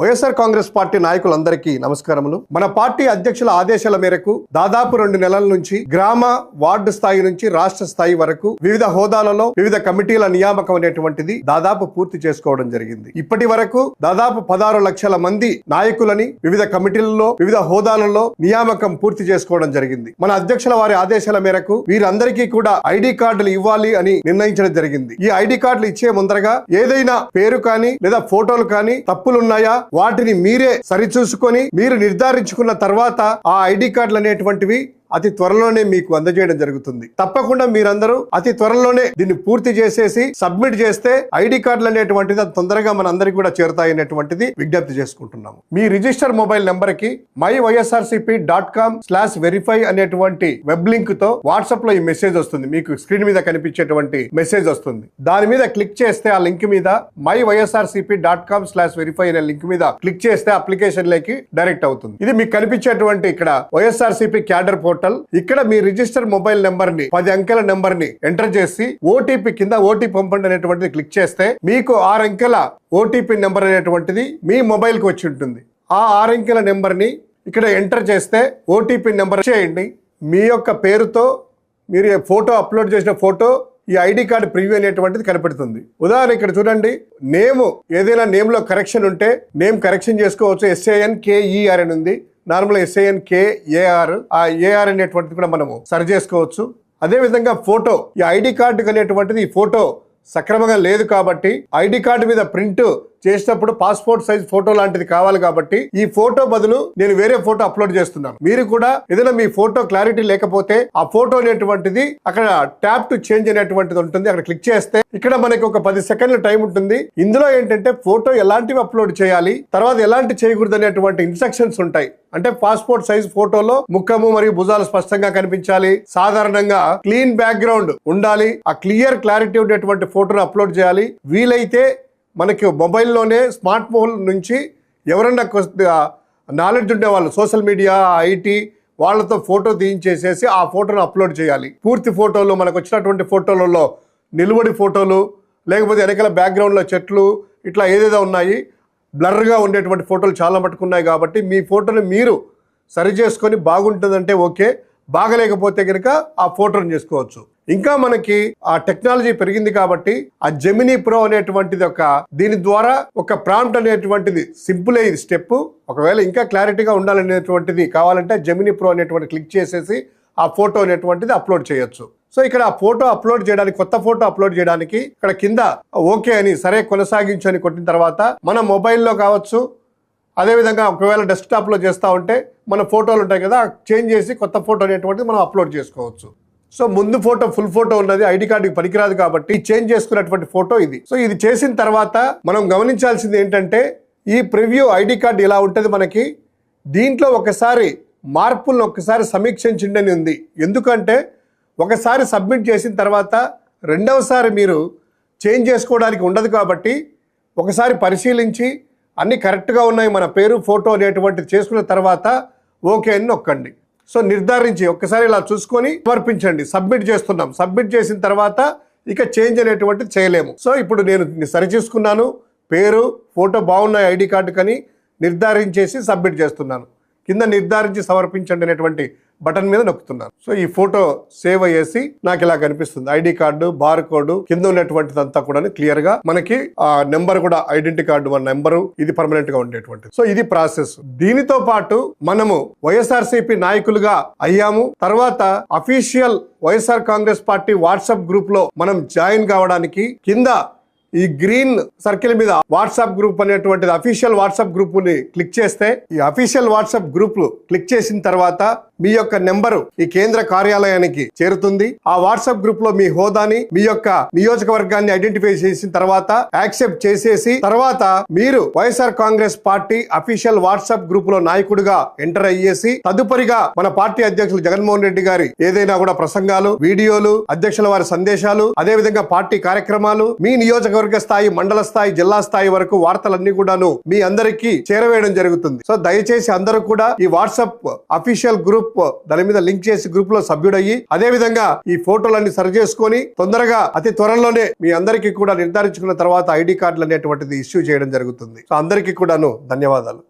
YSR Congress party నాయకులందరికీ నమస్కారములు. మన పార్టీ అధ్యక్షుల ఆదేశాల మేరకు దాదాపు 2 నెలల నుంచి గ్రామ వార్డు స్థాయి నుంచి రాష్ట్ర స్థాయి వరకు వివిధ హోదాలలో వివిధ కమిటీల నియామకం అనేటువంటిది దాదాపు పూర్తి చేసుకోవడం జరిగింది. ఇప్పటి వరకు దాదాపు 16 లక్షల మంది నాయకులని వివిధ కమిటీలలో వివిధ హోదాలలో నియామకం పూర్తి చేసుకోవడం జరిగింది. మన అధ్యక్షుల వారి ఆదేశాల మేరకు వీరందరికీ కూడా ఐడి కార్డులు ఇవ్వాలి అని నిర్ణయించడం జరిగింది. ఈ ఐడి కార్డులు ఇచ్చే ముందరగా ఏదైనా పేరు కానీ లేదా ఫోటోలు కానీ తప్పులున్నాయా వాటిని మీరే సరిచూసుకొని మీరు నిర్ధారించుకున్న తర్వాత ఆ ఐడి కార్డులు అనేటువంటివి అతి త్వరలోనే మీకు అందజేయడం జరుగుతుంది. తప్పకుండా మీరందరూ అతి త్వరలోనే దీన్ని పూర్తి చేసేసి సబ్మిట్ చేస్తే ఐడి కార్డులు అనేటువంటిది తొందరగా మన అందరికి కూడా చేరుతాయి అనేటువంటిది విజ్ఞప్తి చేసుకుంటున్నాము. మీ రిజిస్టర్ మొబైల్ నెంబర్ కి myyrcp.com/verify అనేటువంటి వెబ్ లింక్ తో వాట్సాప్ లో ఈ మెసేజ్ వస్తుంది. మీకు స్క్రీన్ మీద కనిపించేటువంటి మెసేజ్ వస్తుంది. దాని మీద క్లిక్ చేస్తే ఆ లింక్ మీద myyrcp.com/verify అనే లింక్ మీద క్లిక్ చేస్తే అప్లికేషన్ లోకి డైరెక్ట్ అవుతుంది. ఇది మీకు కనిపించేటువంటి ఇక్కడ వైఎస్ఆర్సీపీ క్యాడర్ పోర్టల్. ఇక్కడ మీ రిజిస్టర్ మొబైల్ నెంబర్ ని 10 అంకెల నెంబర్ ని ఎంటర్ చేసి ఓటీపీ కింద ఓటీపీ పంపండి అనేటువంటిది క్లిక్ చేస్తే మీకు 6 అంకెల ఓటీపీ నెంబర్ అనేటువంటిది మీ మొబైల్ కి వచ్చి ఉంటుంది. ఆ 6 అంకెల నెంబర్ ని ఇక్కడ ఎంటర్ చేస్తే ఓటీపీ నెంబర్ చేయండి. మీ యొక్క పేరుతో మీరు ఫోటో అప్లోడ్ చేసిన ఫోటో ఈ ఐడి కార్డు ప్రివ్యూ అనేటువంటిది కనపడుతుంది. ఉదాహరణ ఇక్కడ చూడండి, ఏదైనా నేమ్ లో కరెక్షన్ ఉంటే నేమ్ కరెక్షన్ చేసుకోవచ్చు. SANKER అని ఉంది. నార్మల్ SANKAR ఆ AR అనేటువంటిది కూడా మనము సరి చేసుకోవచ్చు. అదే విధంగా ఫోటో, ఈ ఐడి కార్డు అనేటువంటిది ఈ ఫోటో సక్రమంగా లేదు కాబట్టి ఐడి కార్డు మీద ప్రింట్ చేసినప్పుడు పాస్పోర్ట్ సైజ్ ఫోటో లాంటిది కావాలి కాబట్టి ఈ ఫోటో బదులు నేను వేరే ఫోటో అప్లోడ్ చేస్తున్నాను. మీరు కూడా ఏదైనా మీ ఫోటో క్లారిటీ లేకపోతే ఆ ఫోటో అనేటువంటిది అక్కడ ట్యాప్ టు చేంజ్ అనేటువంటిది ఉంటుంది. అక్కడ క్లిక్ చేస్తే ఇక్కడ మనకి ఒక 10 సెకండ్ల టైం ఉంటుంది. ఇందులో ఏంటంటే ఫోటో ఎలాంటివి అప్లోడ్ చేయాలి, తర్వాత ఎలాంటి చేయకూడదు అనేటువంటి ఇన్స్ట్రక్షన్స్ ఉంటాయి. అంటే పాస్పోర్ట్ సైజ్ ఫోటోలో ముఖము మరియు భుజాలు స్పష్టంగా కనిపించాలి, సాధారణంగా క్లీన్ బ్యాక్గ్రౌండ్ ఉండాలి, ఆ క్లియర్ క్లారిటీ ఉండేటువంటి ఫోటోను అప్లోడ్ చేయాలి. వీలైతే మనకి మొబైల్లోనే స్మార్ట్ ఫోన్ నుంచి ఎవరన్నా నాలెడ్జ్ ఉండే వాళ్ళు సోషల్ మీడియా ఐటీ వాళ్ళతో ఫోటో తీయించేసేసి ఆ ఫోటోను అప్లోడ్ చేయాలి. పూర్తి ఫోటోలు మనకు వచ్చినటువంటి ఫోటోలలో నిలువడి ఫోటోలు లేకపోతే వెనకాల బ్యాక్గ్రౌండ్లో చెట్లు ఇట్లా ఏదేదో ఉన్నాయి, బ్లర్గా ఉండేటువంటి ఫోటోలు చాలా మటుకున్నాయి. కాబట్టి మీ ఫోటోని మీరు సరి చేసుకొని బాగుంటుందంటే ఓకే, బాగలేకపోతే కనుక ఆ ఫోటోని చేసుకోవచ్చు. ఇంకా మనకి ఆ టెక్నాలజీ పెరిగింది కాబట్టి ఆ జెమినీ ప్రో అనేటువంటిది దీని ద్వారా ఒక ప్రాంప్ట్ అనేటువంటిది సింపుల్ అయ్యి స్టెప్, ఒకవేళ ఇంకా క్లారిటీగా ఉండాలనేటువంటిది కావాలంటే జెమినీ ప్రో అనేటువంటి క్లిక్ చేసేసి ఆ ఫోటో అనేటువంటిది అప్లోడ్ చేయొచ్చు. సో ఇక్కడ ఆ ఫోటో అప్లోడ్ చేయడానికి, కొత్త ఫోటో అప్లోడ్ చేయడానికి ఇక్కడ కింద ఓకే అని సరే కొనసాగించు అని కొట్టిన తర్వాత మన మొబైల్లో కావచ్చు, అదేవిధంగా ఒకవేళ డెస్క్టాప్లో చేస్తూ ఉంటే మన ఫోటోలు ఉంటాయి కదా, చేంజ్ చేసి కొత్త ఫోటో అనేటువంటిది మనం అప్లోడ్ చేసుకోవచ్చు. సో ముందు ఫోటో ఫుల్ ఫోటో ఉన్నది ఐడి కార్డుకి పనికిరాదు కాబట్టి చేంజ్ చేసుకున్నటువంటి ఫోటో ఇది. సో ఇది చేసిన తర్వాత మనం గమనించాల్సింది ఏంటంటే ఈ ప్రివ్యూ ఐడి కార్డు ఇలా ఉంటుంది మనకి. దీంట్లో ఒకసారి మార్పులను ఒకసారి సమీక్షించండి అని ఉంది. ఎందుకంటే ఒకసారి సబ్మిట్ చేసిన తర్వాత రెండవసారి మీరు చేంజ్ చేసుకోవడానికి ఉండదు కాబట్టి ఒకసారి పరిశీలించి అన్నీ కరెక్ట్గా ఉన్నాయి, మన పేరు ఫోటో అనేటువంటిది చేసుకున్న తర్వాత ఓకే అని నొక్కండి. సో నిర్ధారించి ఒక్కసారి ఇలా చూసుకొని సమర్పించండి. సబ్మిట్ చేస్తున్నాం. సబ్మిట్ చేసిన తర్వాత ఇక చేంజ్ అనేటువంటిది చేయలేము. సో ఇప్పుడు నేను సరి చూసుకున్నాను, పేరు ఫోటో బాగున్నాయి ఐడి కార్డు కని నిర్ధారించేసి సబ్మిట్ చేస్తున్నాను. కింద నిర్ధారించి సమర్పించండి అనేటువంటి బటన్ మీద నొక్కుతున్నాను. సో ఈ ఫోటో సేవ్ అయ్యేసి నాకు ఇలా కనిపిస్తుంది. ఐడి కార్డు, బార్ కోడ్ కింద ఉన్నటువంటిదంతా కూడా క్లియర్ గా మనకి ఆ నెంబర్ కూడా ఐడెంటిటీ కార్డు మన నెంబరు ఇది పర్మనెంట్ గా ఉండేటువంటిది. సో ఇది ప్రాసెస్. దీనితో పాటు మనము వైఎస్ఆర్సీపీ నాయకులుగా అయ్యాము. తర్వాత official YSR Congress party WhatsApp group లో మనం జాయిన్ కావడానికి కింద ఈ గ్రీన్ సర్కిల్ మీద వాట్సాప్ గ్రూప్ అనేటువంటిది అఫీషియల్ వాట్సాప్ గ్రూప్ ని క్లిక్ చేస్తే ఈ అఫీషియల్ వాట్సాప్ గ్రూప్ క్లిక్ చేసిన తర్వాత మీ యొక్క నెంబరు ఈ కేంద్ర కార్యాలయానికి చేరుతుంది. ఆ వాట్సాప్ గ్రూప్ లో మీ హోదాని మీ యొక్క నియోజకవర్గాన్ని ఐడెంటిఫై చేసిన తర్వాత యాక్సెప్ట్ చేసేసి తర్వాత మీరు YSR Congress party official WhatsApp group లో నాయకుడిగా ఎంటర్ అయ్యేసి తదుపరిగా మన పార్టీ అధ్యక్షులు జగన్మోహన్ రెడ్డి గారి ఏదైనా కూడా ప్రసంగాలు, వీడియోలు, అధ్యక్షుల వారి సందేశాలు, అదే విధంగా పార్టీ కార్యక్రమాలు మీ నియోజకవర్గ స్థాయి, మండల స్థాయి, జిల్లా స్థాయి వరకు వార్తలన్నీ కూడాను మీ అందరికీ చేరవేయడం జరుగుతుంది. సో దయచేసి అందరూ కూడా ఈ వాట్సాప్ అఫీషియల్ గ్రూప్ గ్రూప్ దాని మీద లింక్ చేసి గ్రూప్ లో సభ్యుడయ్యి అదే విధంగా ఈ ఫోటోలన్నీ సరి చేసుకొని తొందరగా అతి త్వరలోనే మీ అందరికీ కూడా నిర్ధారించుకున్న తర్వాత ఐడి కార్డులు అనేటువంటిది ఇష్యూ చేయడం జరుగుతుంది. సో అందరికీ కూడాను ధన్యవాదాలు.